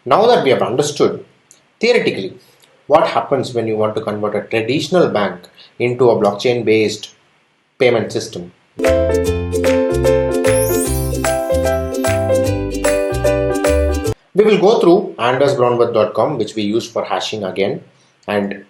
Now that we have understood theoretically what happens when you want to convert a traditional bank into a blockchain based payment system, we will go through andersbrownworth.com, which we use for hashing again, and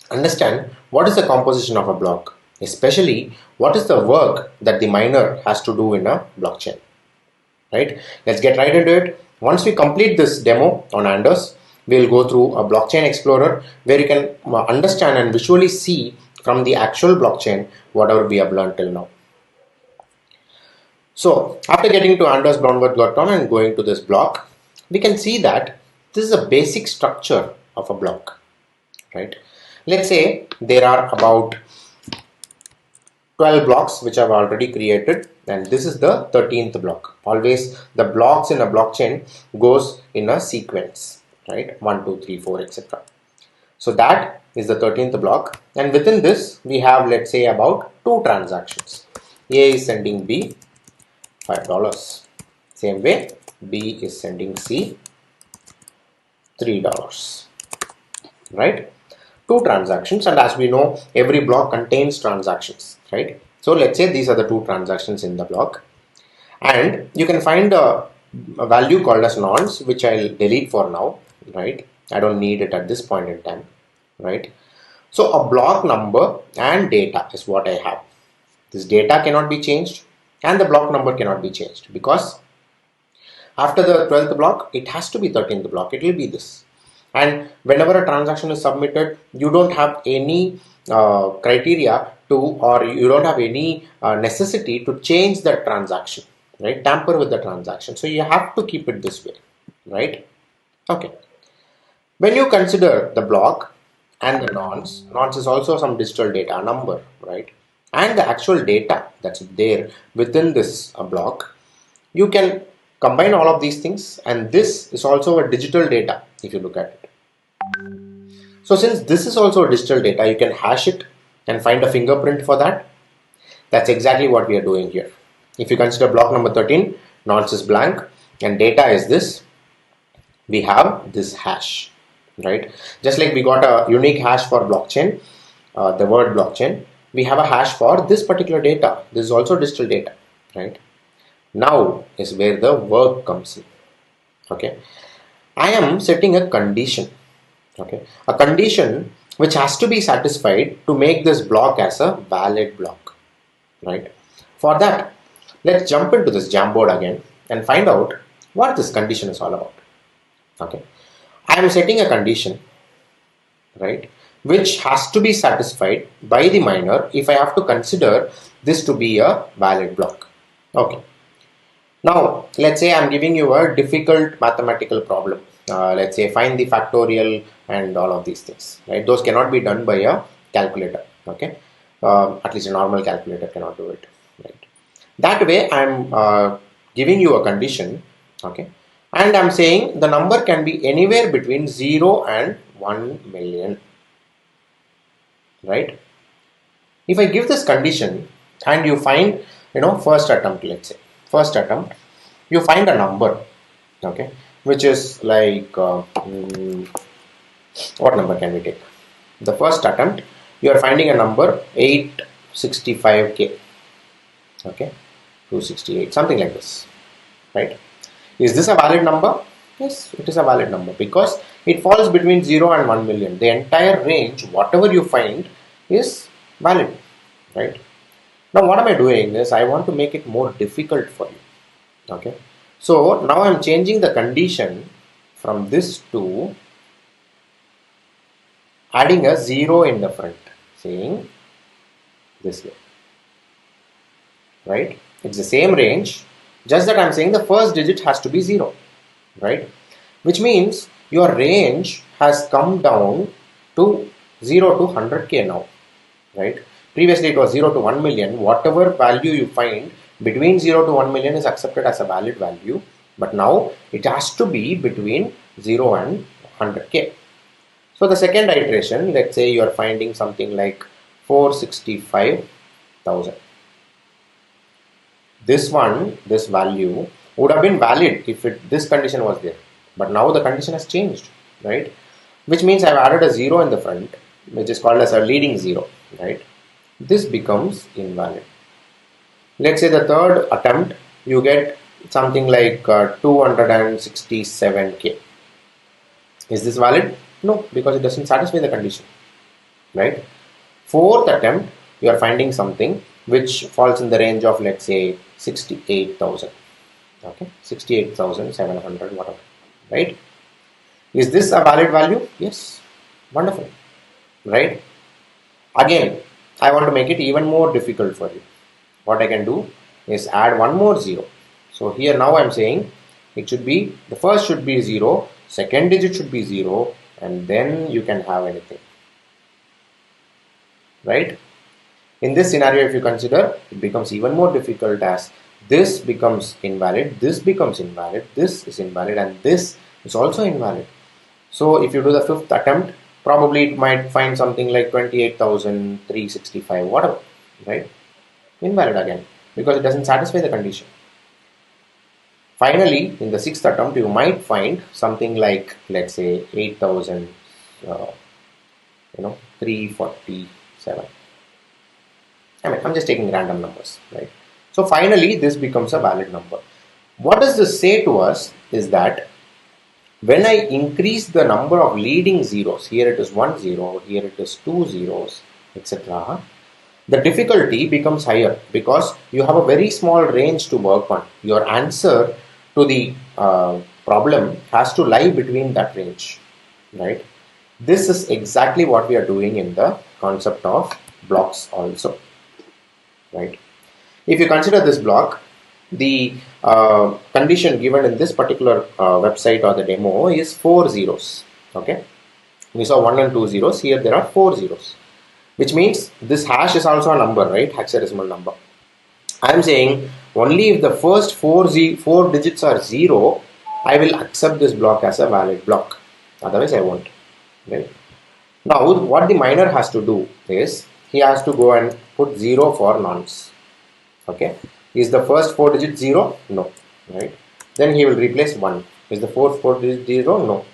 understand what is the composition of a block, especially what is the work that the miner has to do in a blockchain. Right? Let's get right into it. Once we complete this demo on Anders, we'll go through a blockchain explorer where you can understand and visually see from the actual blockchain whatever we have learned till now. So after getting to andersbrownworth.com and going to this block, we can see that this is a basic structure of a block, right? Let's say there are about 12 blocks which I've already created, and this is the 13th block. Always the blocks in a blockchain goes in a sequence, right? 1, 2, 3, 4, etc. So that is the 13th block, and within this we have, let's say, about 2 transactions. A is sending B $5. Same way B is sending C $3, right? 2 transactions, and as we know, every block contains transactions, right? So let's say these are the 2 transactions in the block, and you can find a value called as nonce, which I'll delete for now, right? I don't need it at this point in time, right? So a block number and data is what I have. This data cannot be changed and the block number cannot be changed, because after the 12th block it has to be 13th block. It will be this. And whenever a transaction is submitted, you don't have any criteria to, or you don't have any necessity to change the transaction, right? Tamper with the transaction. So you have to keep it this way, right? Okay. When you consider the block and the nonce is also some digital data, a number, right? And the actual data that's there within this block, you can combine all of these things, and this is also a digital data if you look at it. So since this is also a digital data, you can hash it and find a fingerprint for that. That's exactly what we are doing here. If you consider block number 13, nonce is blank and data is this, we have this hash, right? Just like we got a unique hash for blockchain, the word blockchain, we have a hash for this particular data. This is also digital data, right? Now is where the work comes in. Okay, I am setting a condition. Okay, a condition which has to be satisfied to make this block as a valid block, right? For that, let's jump into this Jamboard again and find out what this condition is all about. Okay, I am setting a condition, right, which has to be satisfied by the miner if I have to consider this to be a valid block. Okay. Now, let's say I'm giving you a difficult mathematical problem. Let's say find the factorial and all of these things, right? Those cannot be done by a calculator, okay? At least a normal calculator cannot do it, right? That way, I'm giving you a condition, okay? And I'm saying the number can be anywhere between 0 and 1 million, right? If I give this condition and you find, first attempt, let's say, first attempt, you find a number, okay, which is like, what number can we take? The first attempt, you are finding a number 865k, okay, 268, something like this, right? Is this a valid number? Yes, it is a valid number because it falls between 0 and 1 million. The entire range, whatever you find, is valid, right? Now what am I doing is I want to make it more difficult for you. Okay, so now I'm changing the condition from this to adding a 0 in the front, saying this way, right? It's the same range, just that I'm saying the first digit has to be 0, right? Which means your range has come down to 0 to 100k now, right? Previously it was 0 to 1 million. Whatever value you find between 0 to 1 million is accepted as a valid value, but now it has to be between 0 and 100k. So the second iteration, let's say you are finding something like 465,000. This value would have been valid if this condition was there, but now the condition has changed, right? Which means I've added a 0 in the front, which is called as a leading 0, right? This becomes invalid. Let's say the third attempt, you get something like 267k. Is this valid? No, because it doesn't satisfy the condition, right? Fourth attempt, you are finding something which falls in the range of, let's say, 68,000. Okay, 68,700, whatever, right? Is this a valid value? Yes. Wonderful, right? Again, I want to make it even more difficult for you. What I can do is add one more 0. So here now I'm saying it should be, the first should be 0, second digit should be 0, and then you can have anything, right? In this scenario, if you consider, it becomes even more difficult, as this becomes invalid, this becomes invalid, this is invalid, and this is also invalid. So if you do the fifth attempt, probably it might find something like 28,365, whatever, right? Invalid again, because it doesn't satisfy the condition. Finally, in the sixth attempt, you might find something like, let's say, 8,000, 347. I mean, I'm just taking random numbers, right? So finally, this becomes a valid number. What does this say to us is that when I increase the number of leading zeros, here it is 1 0, here it is 2 zeros, etc., the difficulty becomes higher because you have a very small range to work on. Your answer to the problem has to lie between that range, right? This is exactly what we are doing in the concept of blocks also, right? If you consider this block, the condition given in this particular website or the demo is 4 zeros, okay? We saw 1 and 2 zeros, here there are 4 zeros. Which means this hash is also a number, right? Hexadecimal number. I am saying only if the first four digits are 0, I will accept this block as a valid block. Otherwise, I won't. Right? Now, what the miner has to do is he has to go and put 0 for nonce. Okay. Is the first 4 digits 0? No. Right. Then he will replace 1. Is the fourth 4 digit 0? No.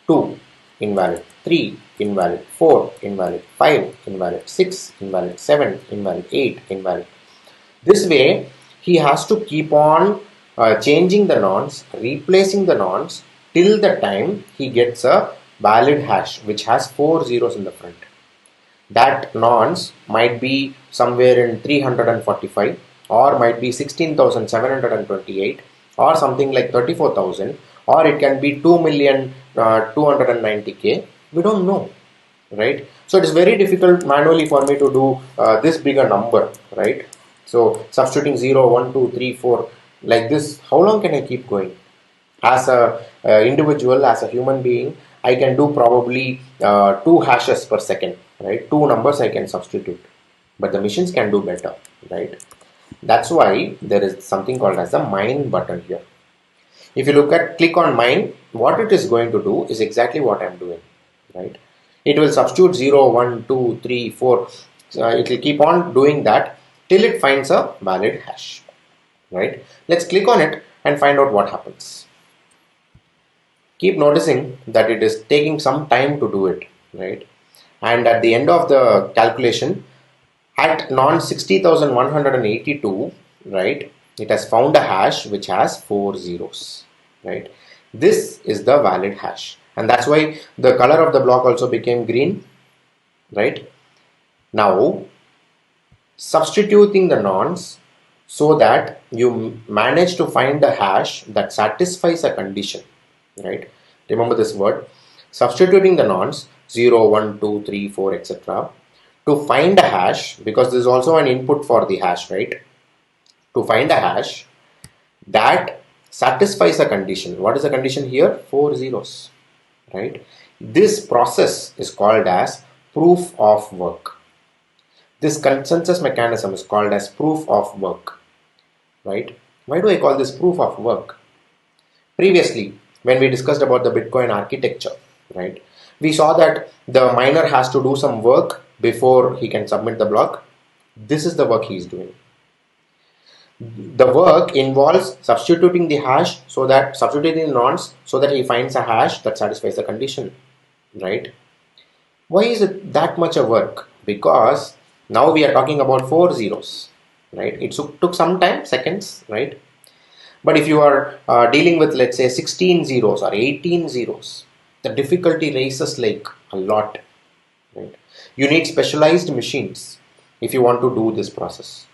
2. Invalid. 3 invalid, 4 invalid, 5 invalid, 6 invalid, 7 invalid, 8 invalid. This way he has to keep on changing the nonce, replacing the nonce till the time he gets a valid hash which has 4 zeros in the front. That nonce might be somewhere in 345 or might be 16,728 or something like 34,000, or it can be 2,290,000. We don't know, right? So it is very difficult manually for me to do this bigger number, right? So substituting 0, 1, 2, 3, 4 like this, how long can I keep going? As a individual, as a human being, I can do probably 2 hashes per second, right? 2 numbers I can substitute, but the machines can do better, right? That's why there is something called as the mine button here. If you click on mine, what it is going to do is exactly what I'm doing, right? It will substitute 0, 1, 2, 3, 4. It will keep on doing that till it finds a valid hash, right? Let's click on it and find out what happens. Keep noticing that it is taking some time to do it, right? And at the end of the calculation, at non 60,182, right, it has found a hash which has 4 zeros, right? This is the valid hash, and that's why the color of the block also became green, right? Now, substituting the nonce so that you manage to find a hash that satisfies a condition, right? Remember this word, substituting the nonce 0, 1, 2, 3, 4, etc. to find a hash, because this is also an input for the hash, right? To find a hash that satisfies a condition. What is the condition here? 4 zeros, right? This process is called as proof of work. This consensus mechanism is called as proof of work, right? Why do I call this proof of work? Previously, when we discussed about the Bitcoin architecture, right, we saw that the miner has to do some work before he can submit the block. This is the work he is doing. The work involves substituting the hash so that substituting the nonce so that he finds a hash that satisfies the condition, right? Why is it that much a work? Because now we are talking about 4 zeros, right? It took some time, seconds, right? But if you are dealing with, let's say, 16 zeros or 18 zeros, the difficulty raises like a lot, right? You need specialized machines if you want to do this process,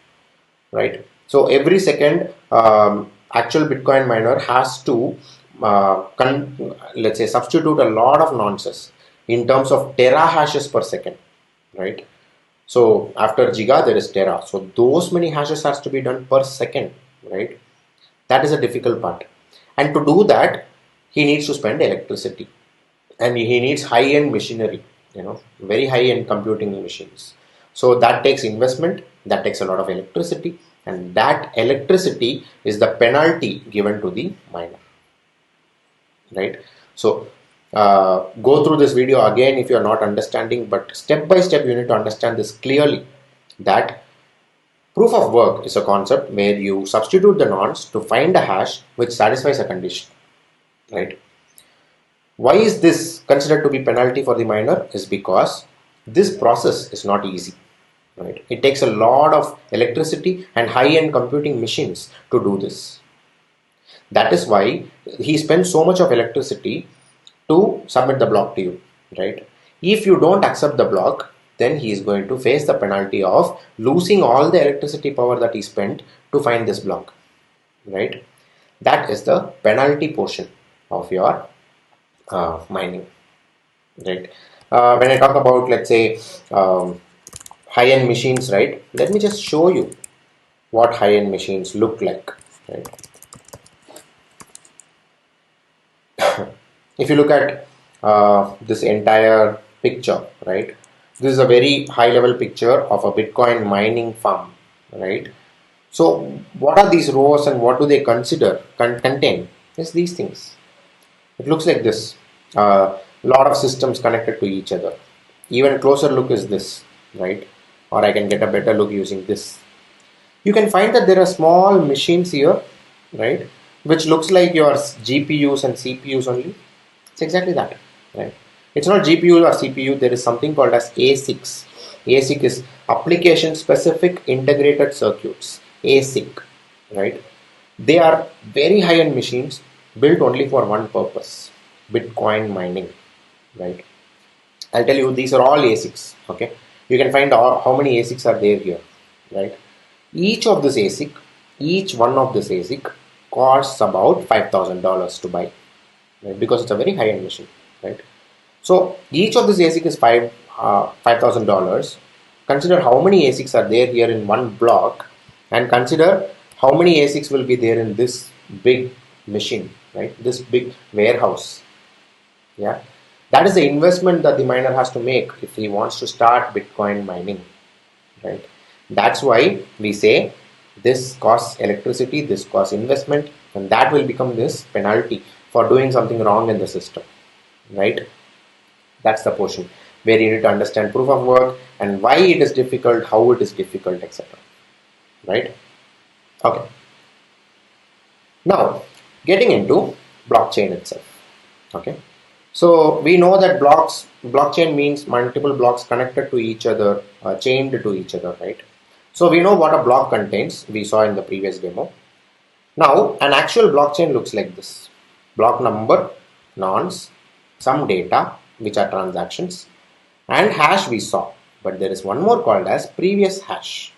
right? So every second, actual Bitcoin miner has to let's say substitute a lot of nonces in terms of terahashes per second, right? So after giga there is tera, so those many hashes has to be done per second, right? That is a difficult part, and to do that he needs to spend electricity, and he needs high-end machinery, very high-end computing machines. So that takes investment, that takes a lot of electricity, and that electricity is the penalty given to the miner, right? So go through this video again if you are not understanding, but step by step you need to understand this clearly, that proof of work is a concept where you substitute the nonce to find a hash which satisfies a condition, right? Why is this considered to be penalty for the miner? Is because this process is not easy, right? It takes a lot of electricity and high-end computing machines to do this. That is why he spends so much of electricity to submit the block to you, right? If you don't accept the block, then he is going to face the penalty of losing all the electricity power that he spent to find this block, right? That is the penalty portion of your mining, right? When I talk about, let's say, high-end machines, right? Let me just show you what high-end machines look like, right? If you look at this entire picture, right? This is a very high-level picture of a Bitcoin mining farm, right? So what are these rows and what do they contain? It's these things. It looks like this. A lot of systems connected to each other. Even a closer look is this, right? Or I can get a better look using this. You can find that there are small machines here, right? Which looks like your GPUs and CPUs only. It's exactly that, right? It's not GPU or CPU. There is something called as ASICs. ASIC is application specific integrated circuits. ASIC, right? They are very high-end machines built only for one purpose: Bitcoin mining, right? I'll tell you, these are all ASICs. Okay, you can find how many ASICs are there here, right? Each of this ASIC, each one of this ASIC costs about $5,000 to buy, right? Because it's a very high-end machine, right? So each of this ASIC is $5,000. Consider how many ASICs are there here in one block, and consider how many ASICs will be there in this big machine, right? This big warehouse. Yeah, that is the investment that the miner has to make if he wants to start Bitcoin mining, right? That's why we say this costs electricity, this costs investment, and that will become this penalty for doing something wrong in the system, right? That's the portion where you need to understand proof of work and why it is difficult, how it is difficult, etc. Right? Okay. Now, getting into blockchain itself. Okay. So we know that blockchain means multiple blocks connected to each other, chained to each other, right? So we know what a block contains. We saw in the previous demo. Now, an actual blockchain looks like this: block number, nonce, some data, which are transactions, and hash we saw. But there is one more called as previous hash,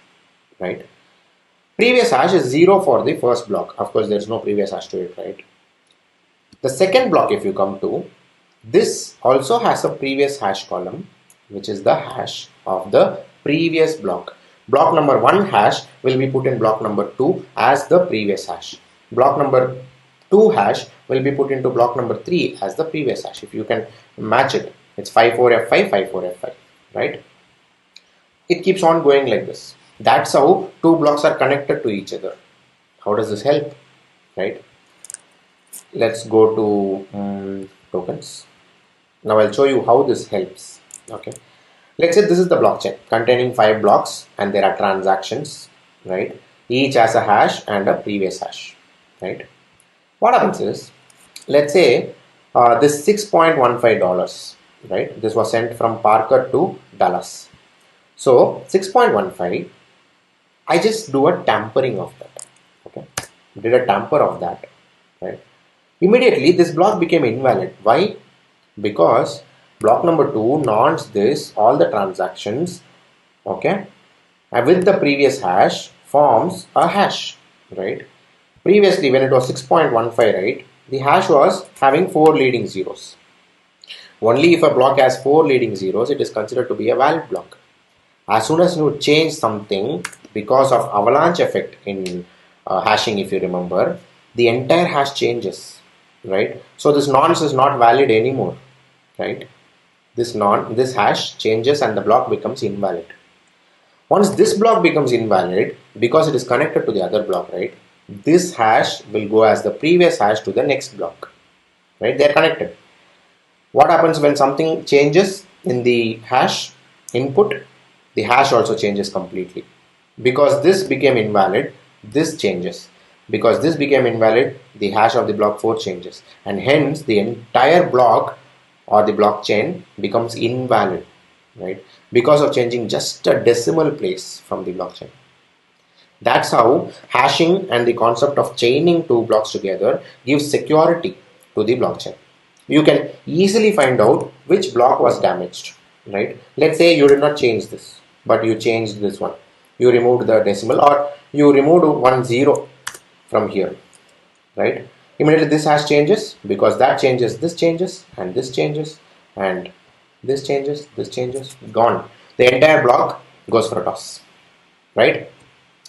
right? Previous hash is 0 for the first block. Of course, there's no previous hash to it, right? The second block, if you come to, this also has a previous hash column, which is the hash of the previous block. Block number 1 hash will be put in block number 2 as the previous hash. Block number 2 hash will be put into block number 3 as the previous hash. If you can match it, it's 54F5, 54F5, right? It keeps on going like this. That's how two blocks are connected to each other. How does this help, right? Let's go to tokens. Now I'll show you how this helps. Okay, let's say this is the blockchain containing 5 blocks and there are transactions, right? each has a hash and a previous hash, right? What happens is, let's say this $6.15, right? This was sent from Parker to Dallas. So 6.15, I just do a tampering of that. Okay, did a tamper of that, right? Immediately this block became invalid. Why? Because block number 2 nonce this all the transactions, okay, and with the previous hash forms a hash, right? Previously when it was 6.15, right, the hash was having 4 leading zeros. Only if a block has 4 leading zeros, it is considered to be a valid block. As soon as you change something, because of avalanche effect in hashing, if you remember, the entire hash changes, right? So this nonce is not valid anymore, right? This hash changes and the block becomes invalid. Once this block becomes invalid, because it is connected to the other block, right, this hash will go as the previous hash to the next block, right? They are connected. What happens when something changes in the hash input? The hash also changes completely. Because this became invalid, this changes. Because this became invalid, the hash of the block 4 changes. And hence the entire block or the blockchain becomes invalid, right? Because of changing just a decimal place from the blockchain. That's how hashing and the concept of chaining two blocks together gives security to the blockchain. You can easily find out which block was damaged, right? Let's say you did not change this, but you changed this one. You removed the decimal or you removed 1 0 from here, right? Immediately this hash changes because that changes, this changes, and this changes, and this changes, gone. The entire block goes for a toss, right?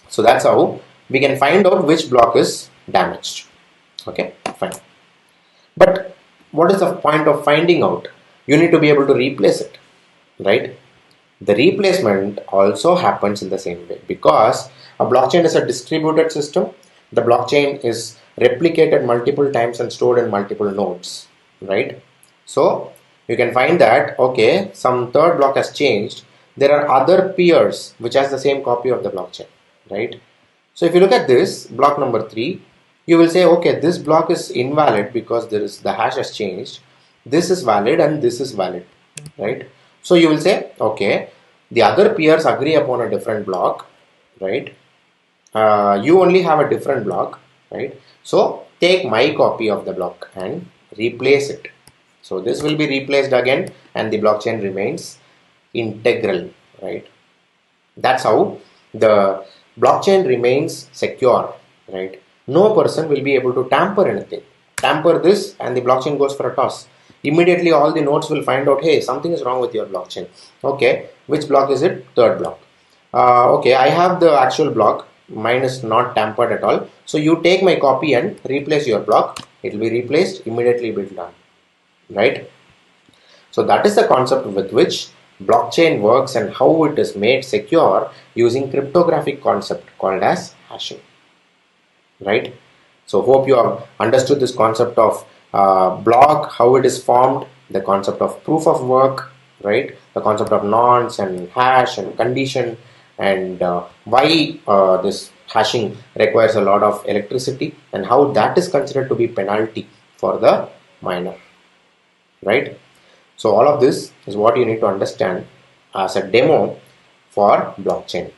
So that's how we can find out which block is damaged. Okay, fine. But what is the point of finding out? You need to be able to replace it, right? The replacement also happens in the same way because a blockchain is a distributed system. The blockchain is replicated multiple times and stored in multiple nodes, right? So you can find that, okay, some third block has changed. There are other peers which has the same copy of the blockchain, right? So if you look at this block number 3, you will say, okay, this block is invalid because the hash has changed. This is valid and this is valid, right? So you will say, okay, the other peers agree upon a different block, right? You only have a different block, right? So take my copy of the block and replace it. So this will be replaced again and the blockchain remains integral, right? That's how the blockchain remains secure, right? No person will be able to tamper anything. Tamper this and the blockchain goes for a toss. Immediately all the nodes will find out, hey, something is wrong with your blockchain. Okay, which block is it? Third block. Okay, I have the actual block. Mine is not tampered at all. So you take my copy and replace your block. It will be replaced, immediately be done, right? So that is the concept with which blockchain works and how it is made secure using cryptographic concept called as hashing, right? So hope you have understood this concept of block, how it is formed, the concept of proof of work, right? The concept of nonce and hash and condition, and why this hashing requires a lot of electricity and how that is considered to be penalty for the miner, right? So all of this is what you need to understand as a demo for blockchain.